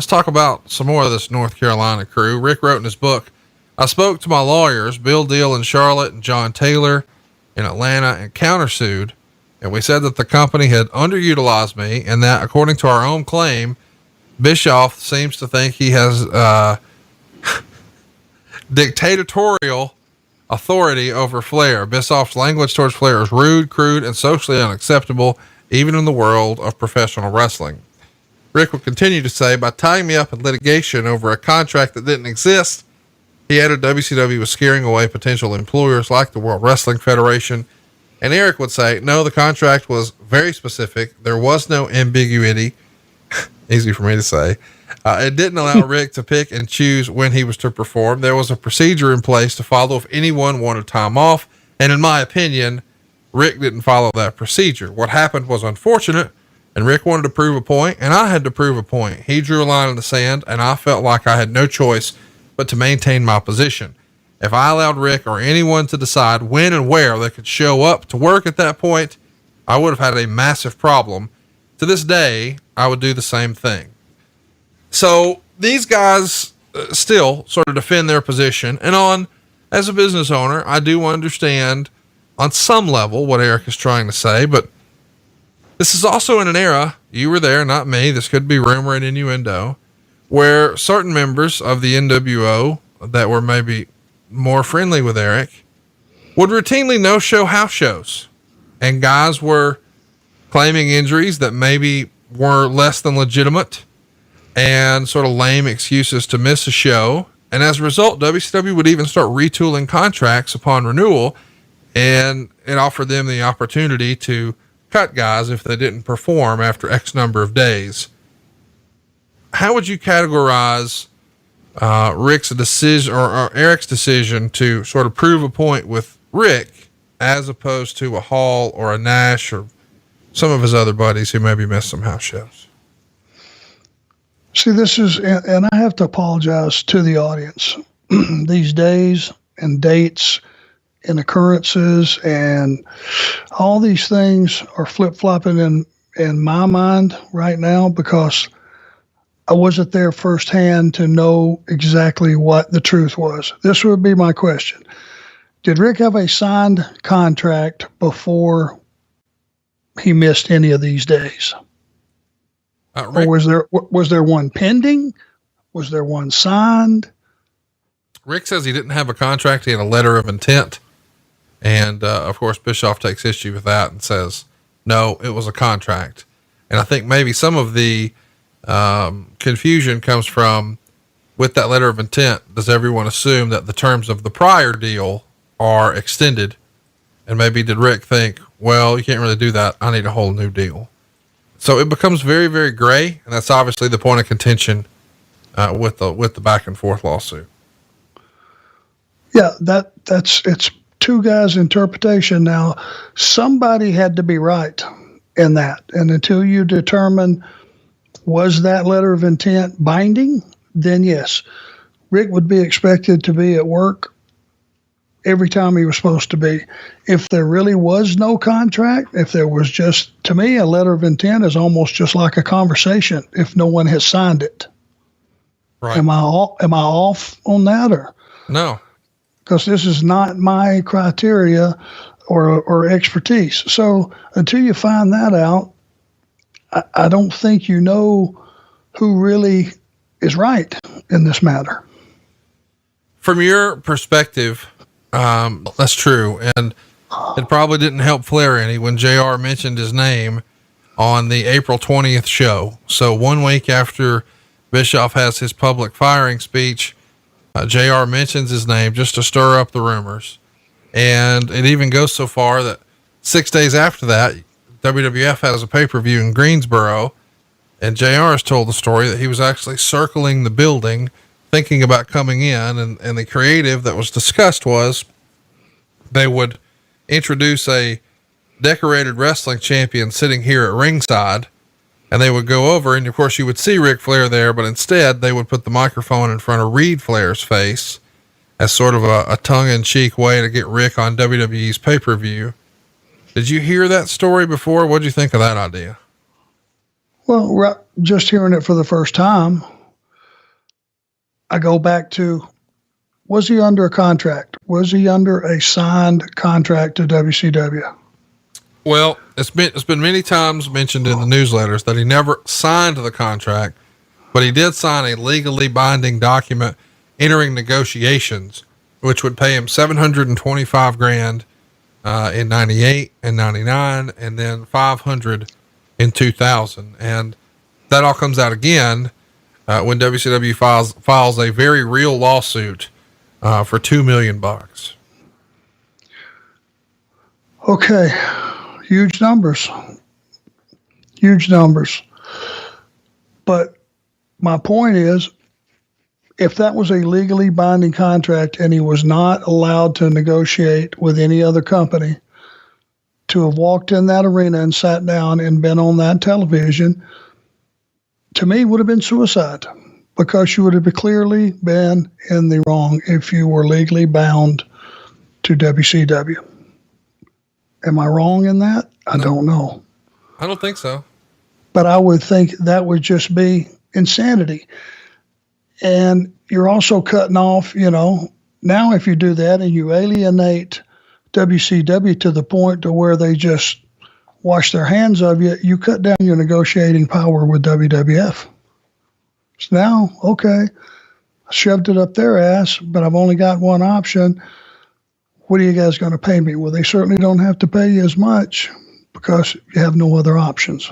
let's talk about some more of this North Carolina crew. Ric wrote in his book, I spoke to my lawyers, Bill Deal in Charlotte and John Taylor in Atlanta, and countersued. And we said that the company had underutilized me and that, according to our own claim, Bischoff seems to think he has dictatorial authority over Flair. Bischoff's language towards Flair is rude, crude, and socially unacceptable, even in the world of professional wrestling. Ric would continue to say, by tying me up in litigation over a contract that didn't exist, he added WCW was scaring away potential employers like the World Wrestling Federation. And Eric would say, no, the contract was very specific. There was no ambiguity. Easy for me to say. It didn't allow Ric to pick and choose when he was to perform. There was a procedure in place to follow if anyone wanted time off. And in my opinion, Ric didn't follow that procedure. What happened was unfortunate, and Ric wanted to prove a point, and I had to prove a point. He drew a line in the sand, and I felt like I had no choice but to maintain my position. If I allowed Ric or anyone to decide when and where they could show up to work at that point, I would have had a massive problem. To this day, I would do the same thing. So these guys still sort of defend their position. And as a business owner, I do understand on some level what Eric is trying to say, but this is also in an era, you were there, not me, this could be rumor and innuendo, where certain members of the NWO that were maybe more friendly with Eric would routinely no-show house shows. And guys were claiming injuries that maybe were less than legitimate and sort of lame excuses to miss a show. And as a result, WCW would even start retooling contracts upon renewal, and it offered them the opportunity to cut guys if they didn't perform after X number of days. How would you categorize Ric's decision or Eric's decision to sort of prove a point with Ric as opposed to a Hall or a Nash or some of his other buddies who maybe missed some house shows? See, this is, and I have to apologize to the audience. These days and dates and occurrences and all these things are flip-flopping in my mind right now because I wasn't there firsthand to know exactly what the truth was. This would be my question. Did Ric have a signed contract before he missed any of these days? Or was there one pending? Was there one signed? Ric says he didn't have a contract. He had a letter of intent. And, of course, Bischoff takes issue with that and says, no, it was a contract. And I think maybe some of the confusion comes from, with that letter of intent, does everyone assume that the terms of the prior deal are extended? And maybe did Ric think, well, you can't really do that. I need a whole new deal. So it becomes very, very gray. And that's obviously the point of contention, with the back and forth lawsuit. Yeah, it's two guys' interpretation. Now, somebody had to be right in that. And until you determine, was that letter of intent binding? Then yes, Ric would be expected to be at work every time he was supposed to be. If there really was no contract, if there was just, to me, a letter of intent is almost just like a conversation if no one has signed it. Right. Am I off on that, or no? Because this is not my criteria or expertise. So until you find that out, I don't think you know who really is right in this matter. From your perspective, that's true. And it probably didn't help Flair any when JR mentioned his name on the April 20th show. So 1 week after Bischoff has his public firing speech, JR mentions his name just to stir up the rumors. And it even goes so far that 6 days after that, WWF has a pay-per-view in Greensboro, and JR has told the story that he was actually circling the building thinking about coming in, and the creative that was discussed was they would introduce a decorated wrestling champion sitting here at ringside, and they would go over, and of course you would see Ric Flair there, but instead they would put the microphone in front of Ric Flair's face as sort of a tongue-in-cheek way to get Ric on WWE's pay-per-view. Did you hear that story before? What'd you think of that idea? Well, just hearing it for the first time, I go back to, was he under a contract? Was he under a signed contract to WCW? Well, it's been many times mentioned in the newsletters that he never signed the contract, but he did sign a legally binding document entering negotiations, which would pay him $725,000 in 98 and 99, and then 500 in 2000. And that all comes out again when WCW files a very real lawsuit for $2 million. Okay. Huge numbers. But my point is, if that was a legally binding contract and he was not allowed to negotiate with any other company, to have walked in that arena and sat down and been on that television, to me would have been suicide, because you would have clearly been in the wrong if you were legally bound to WCW. Am I wrong in that? I don't know. I don't think so. But I would think that would just be insanity. And you're also cutting off, now if you do that and you alienate WCW to the point to where they just wash their hands of you, you cut down your negotiating power with WWF. So now, okay, I shoved it up their ass, but I've only got one option. What are you guys going to pay me? Well, they certainly don't have to pay you as much because you have no other options.